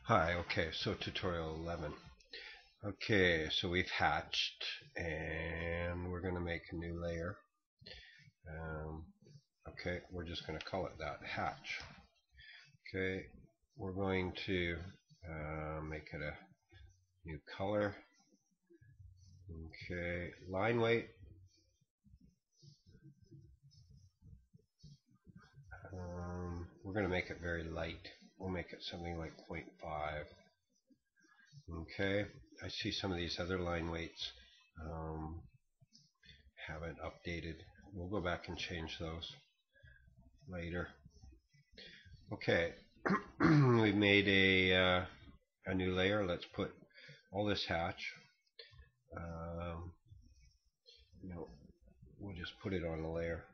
Hi, okay, so tutorial 11. Okay, so we've hatched and we're going to make a new layer. Um, okay, we're just going to call it that, hatch. Okay, we're going to make it a new color. Okay, line weight. We're going to make it very light. We'll make it something like 0.5. Okay, I see some of these other line weights haven't updated. We'll go back and change those later. Okay, we've made a new layer. Let's put all this hatch. Um, no, we'll just put it on the layer.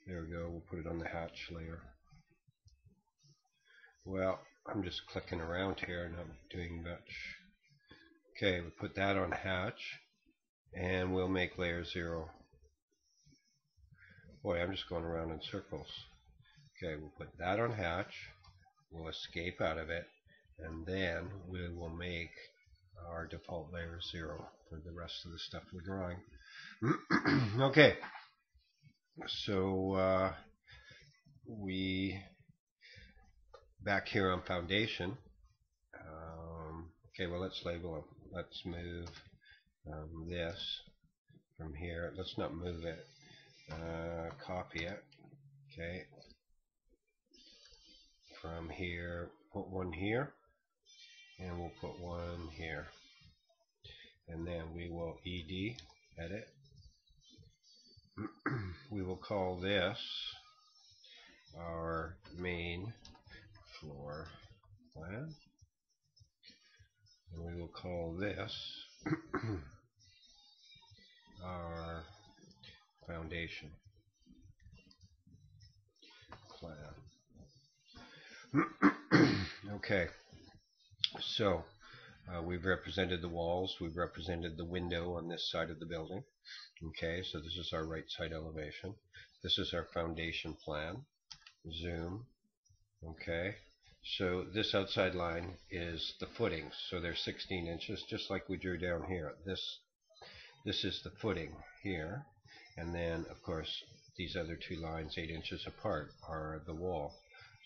There we go. We'll put it on the hatch layer. Well, I'm just clicking around here, not doing much. Okay, we put that on hatch, and we'll make layer 0. Boy, I'm just going around in circles. Okay, we'll put that on hatch. We'll escape out of it, and then we will make our default layer 0 for the rest of the stuff we're drawing. Okay, so we back here on foundation. Okay, well, let's label them. Let's move this from here. Let's not move it. Copy it. Okay, from here, put one here, and we'll put one here, and then we will edit. We will call this our main floor plan, and we will call this our foundation plan. Okay, so we've represented the walls, we've represented the window on this side of the building. Okay, so this is our right side elevation. This is our foundation plan. Zoom. Okay, so this outside line is the footings, so they're 16 inches, just like we drew down here. This is the footing here, and then of course these other two lines 8 inches apart are the wall.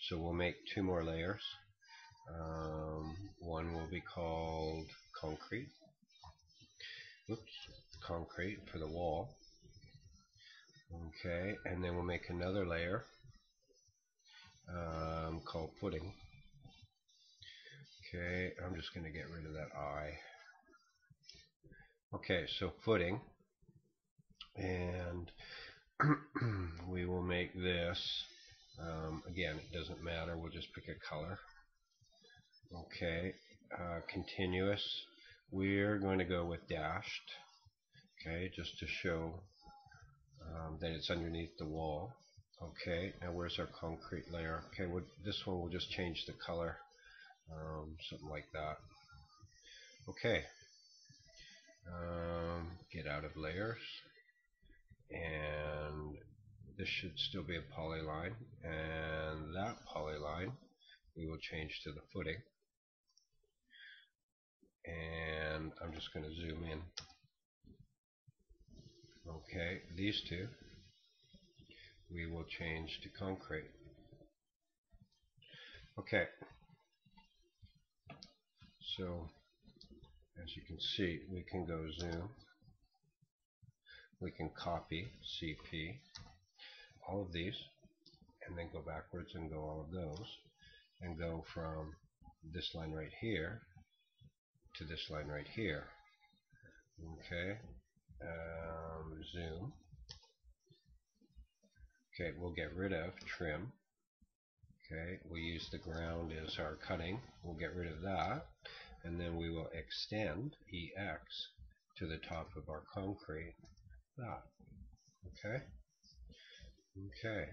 So we'll make two more layers. One will be called concrete. Concrete for the wall. Okay, and then we'll make another layer called footing. Okay, I'm just going to get rid of that I. Okay, so footing, and we will make this, again, it doesn't matter, we'll just pick a color. Okay, continuous, we're going to go with dashed, okay, just to show that it's underneath the wall. Okay, now where's our concrete layer? Okay, this one we'll just change the color, something like that. Okay, get out of layers, and this should still be a polyline, and that polyline we will change to the footing, and I'm just going to zoom in. Okay, these two we will change to concrete. Okay, so as you can see, we can go zoom, we can copy CP, all of these, and then go backwards and go all of those, and go from this line right here to this line right here. Okay, zoom. Okay, we'll get rid of trim. Okay, we use the ground as our cutting. We'll get rid of that, and then we will extend EX to the top of our concrete. That. Okay. Okay.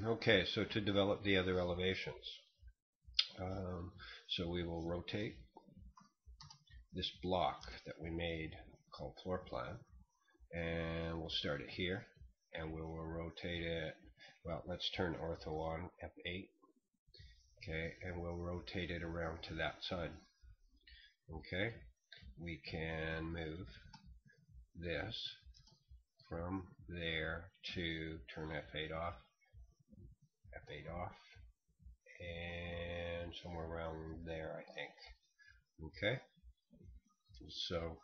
Okay, so to develop the other elevations, so we will rotate this block that we made called floor plan, and we'll start it here, and we will rotate it. Well, let's turn ortho on, F8, Okay, and we'll rotate it around to that side. Okay, we can move this from there to turn F8 off, F8 off, and somewhere around there, I think. Okay, so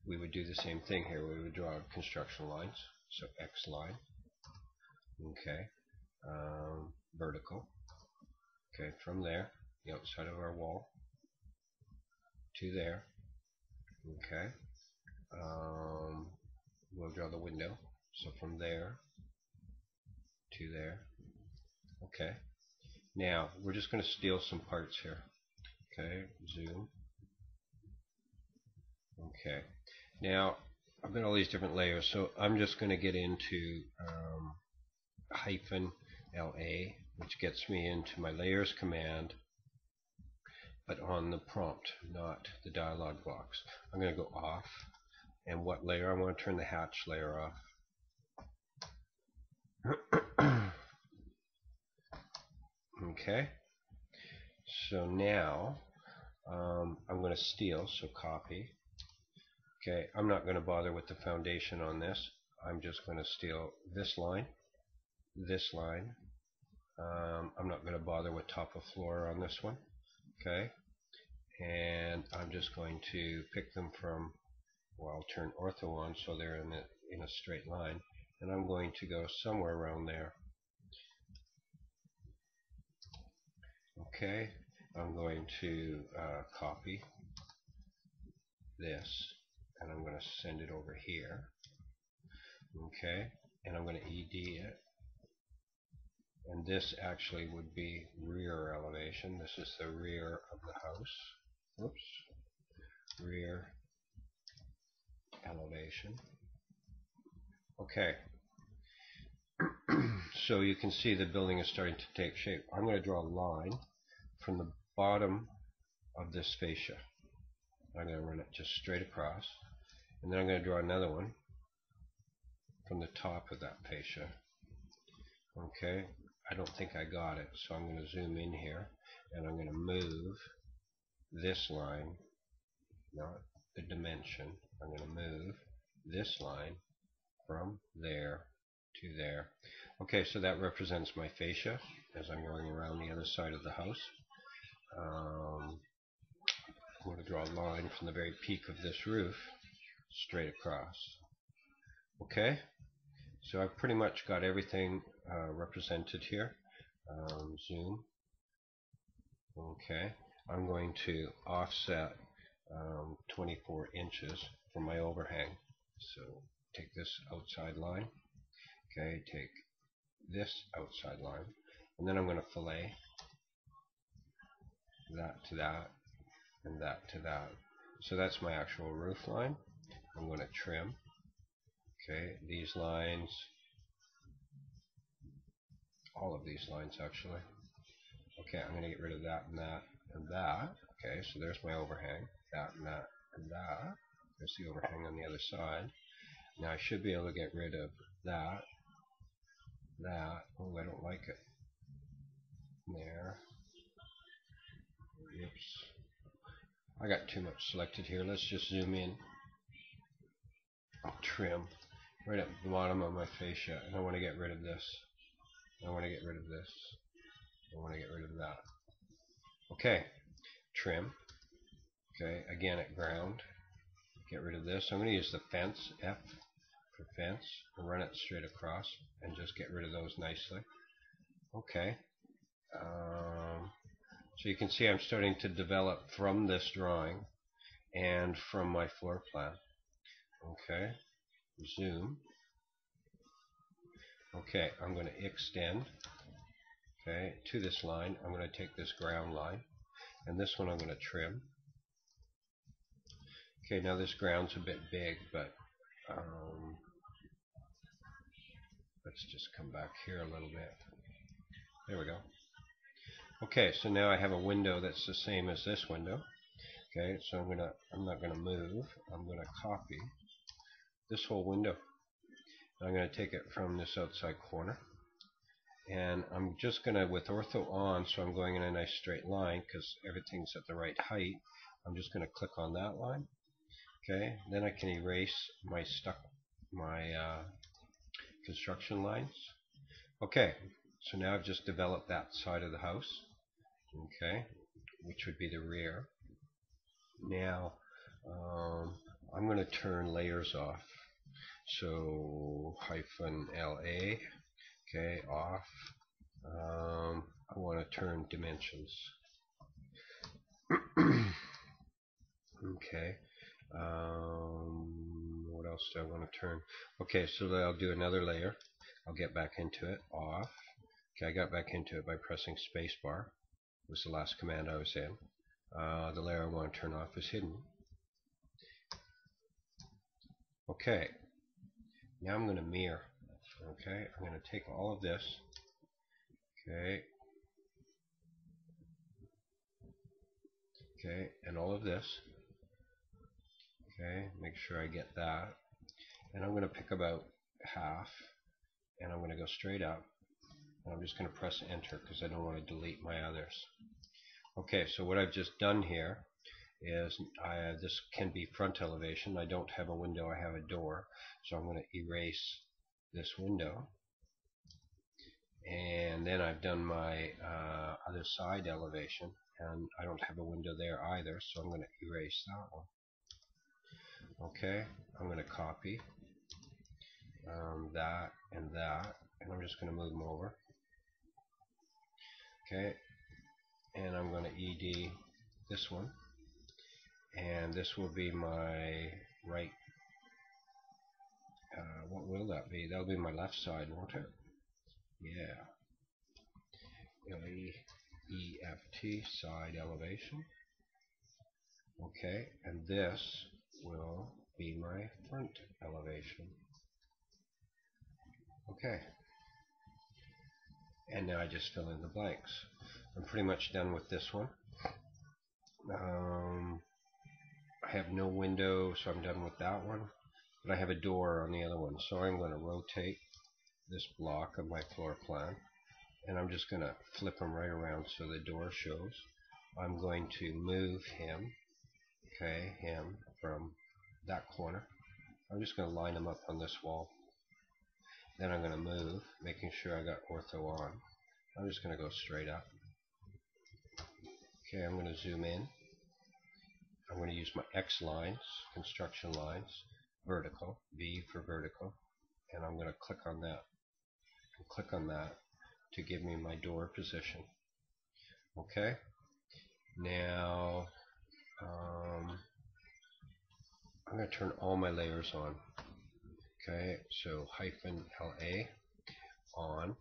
we would do the same thing here. We would draw construction lines. So X line, okay, vertical, okay, from there, the outside of our wall, to there, okay. We'll draw the window. So from there to there, okay. Now we're just going to steal some parts here. Okay, zoom. Okay. Now I've got all these different layers, so I'm just going to get into hyphen LA, which gets me into my layers command, but on the prompt, not the dialog box. I'm going to go off, and what layer? I want to turn the hatch layer off. Okay, so now I'm going to steal, so copy. Okay, I'm not going to bother with the foundation on this. I'm just going to steal this line, this line. I'm not going to bother with top of floor on this one. Okay, and I'm just going to pick them from, well, I'll turn ortho on so they're in a straight line, and I'm going to go somewhere around there. Okay, I'm going to copy this, and I'm going to send it over here. Okay, and I'm going to ED it, and this actually would be rear elevation. This is the rear of the house. Oops, rear elevation. Okay, so you can see the building is starting to take shape. I'm going to draw a line from the bottom of this fascia. I'm going to run it just straight across, and then I'm going to draw another one from the top of that fascia. Okay, I don't think I got it, so I'm going to zoom in here, and I'm going to move this line, not the dimension. I'm going to move this line from there to there. Okay, so that represents my fascia as I'm going around the other side of the house. I'm going to draw a line from the very peak of this roof straight across. Okay, so I've pretty much got everything represented here. Zoom. Okay, I'm going to offset 24 inches from my overhang. So take this outside line. Okay, take this outside line, and then I'm going to fillet that to that and that to that. So that's my actual roof line. I'm going to trim, okay, these lines, all of these lines actually. Okay, I'm going to get rid of that and that and that. Okay, so there's my overhang, that and that and that. There's the overhang on the other side. Now I should be able to get rid of that, that. Oh, I don't like it. There. Oops. I got too much selected here. Let's just zoom in. I'll trim right at the bottom of my fascia, and I want to get rid of this. I want to get rid of this. I want to get rid of that. Okay, trim. Okay, again at ground. Get rid of this. I'm going to use the fence, F for fence, and run it straight across, and just get rid of those nicely. Okay. So you can see I'm starting to develop from this drawing and from my floor plan. Okay, zoom. Okay, I'm going to extend, okay, to this line. I'm going to take this ground line, and this one I'm going to trim. Okay, now this ground's a bit big, but let's just come back here a little bit. There we go. Okay, so now I have a window that's the same as this window. Okay, so I'm not gonna move. I'm gonna copy this whole window. I'm gonna take it from this outside corner, And I'm just going to, with ortho on, so I'm going in a nice straight line because everything's at the right height. I'm just going to click on that line. Okay, then I can erase my construction lines. Okay, so now I've just developed that side of the house. Okay, which would be the rear. Now I'm going to turn layers off. So -LA, okay, off. I want to turn dimensions. Okay. What else do I want to turn? Okay, so I'll do another layer. I'll get back into it. Off. Okay, I got back into it by pressing spacebar. Was the last command I was in. The layer I want to turn off is hidden. Okay. Now I'm going to mirror. Okay, I'm going to take all of this. Okay. Okay, and all of this. Okay, make sure I get that. And I'm going to pick about half, and I'm going to go straight up. And I'm just going to press enter because I don't want to delete my others. Okay, so what I've just done here is this can be front elevation. I don't have a window, I have a door. So I'm going to erase this window. And then I've done my other side elevation, and I don't have a window there either, so I'm going to erase that one. Okay, I'm going to copy that, and I'm just going to move them over. Okay, and I'm going to ED this one, and this will be my right. What will that be? That'll be my left side, won't it? Yeah. LEFT, side elevation. Okay, and this will be my front elevation. Okay. And now I just fill in the blanks. I'm pretty much done with this one. I have no window, so I'm done with that one. But I have a door on the other one, so I'm going to rotate this block of my floor plan, and I'm just going to flip him right around so the door shows. I'm going to move him, okay, him from that corner. I'm just going to line him up on this wall. Then I'm going to move, making sure I got ortho on. I'm just going to go straight up. Okay, I'm going to zoom in. I'm going to use my X lines, construction lines, vertical, V for vertical, and I'm going to click on that. And click on that to give me my door position. Okay, now I'm going to turn all my layers on. Okay, so -LA on,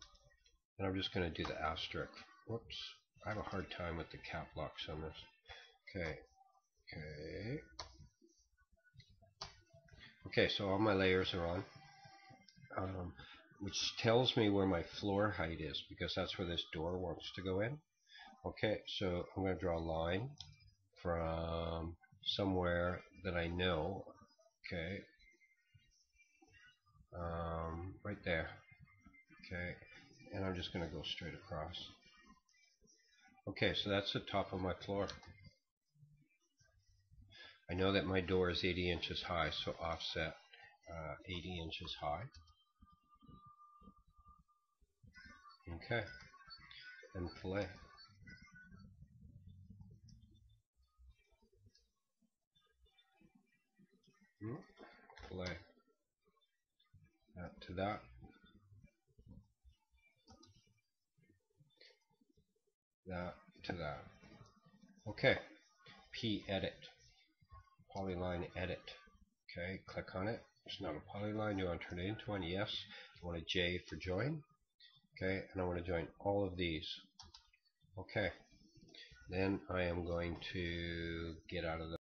and I'm just going to do the asterisk. Whoops, I have a hard time with the cap locks on this. Okay, okay, so all my layers are on, which tells me where my floor height is because that's where this door wants to go in. Okay, so I'm going to draw a line from somewhere that I know. Okay, right there. Okay, and I'm just going to go straight across. Okay, so that's the top of my floor. I know that my door is 80 inches high, so offset 80 inches high. Okay, and fillet. Fillet. That to that. That to that. Okay, P edit. Polyline edit. Okay, click on it. It's not a polyline. You want to turn it into one? Yes. I want a J for join. Okay, and I want to join all of these. Okay, then I am going to get out of the